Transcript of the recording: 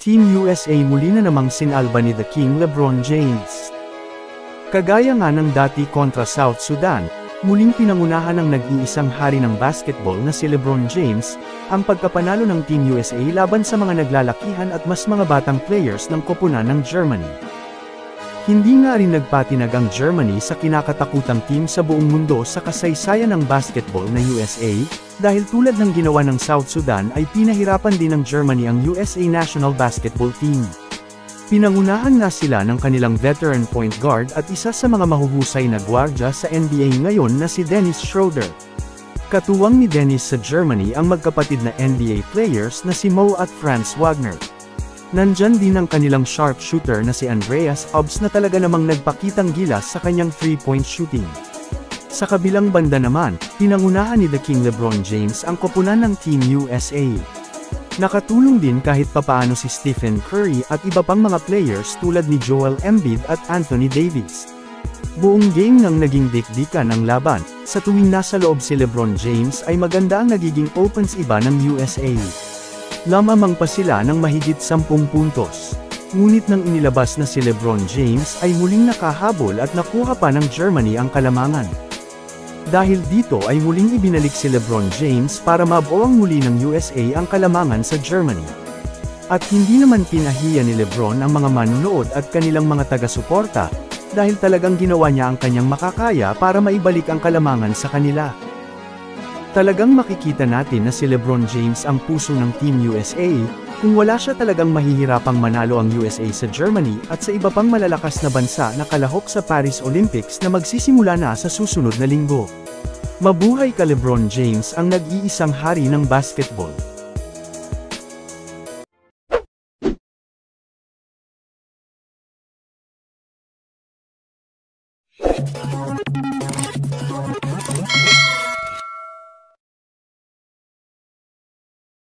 Team USA muli na namang sinalba ni The King LeBron James. Kagaya nga ng dati kontra South Sudan, muling pinangunahan ng nag-iisang hari ng basketball na si LeBron James, ang pagkapanalo ng Team USA laban sa mga naglalakihan at mas mga batang players ng koponan ng Germany. Hindi nga rin nagpatinag ang Germany sa kinakatakutang team sa buong mundo sa kasaysayan ng basketball na USA, dahil tulad ng ginawa ng South Sudan ay pinahirapan din ng Germany ang USA National Basketball Team. Pinangunahan nga sila ng kanilang veteran point guard at isa sa mga mahuhusay na gwardiya sa NBA ngayon na si Dennis Schroeder. Katuwang ni Dennis sa Germany ang magkapatid na NBA players na si Mo at Franz Wagner. Nandyan din ang kanilang sharpshooter na si Andreas Hobbs na talaga namang nagpakitang gilas sa kanyang 3-point shooting. Sa kabilang banda naman, pinangunahan ni The King LeBron James ang koponan ng Team USA. Nakatulong din kahit papaano si Stephen Curry at iba pang mga players tulad ni Joel Embiid at Anthony Davis. Buong game nang naging dikdikan ang laban, sa tuwing nasa loob si LeBron James ay maganda ang nagiging opens iba ng USA. Lamamang pa sila ng mahigit 10 puntos. Ngunit nang inilabas na si LeBron James ay muling nakahabol at nakuha pa ng Germany ang kalamangan. Dahil dito ay muling ibinalik si LeBron James para mabuang muli ng USA ang kalamangan sa Germany. At hindi naman pinahiya ni LeBron ang mga manunood at kanilang mga taga-suporta, dahil talagang ginawa niya ang kanyang makakaya para maibalik ang kalamangan sa kanila. Talagang makikita natin na si LeBron James ang puso ng Team USA, kung wala siya talagang mahihirapang manalo ang USA sa Germany at sa iba pang malalakas na bansa na kalahok sa Paris Olympics na magsisimula na sa susunod na linggo. Mabuhay ka LeBron James, ang nag-iisang hari ng basketball.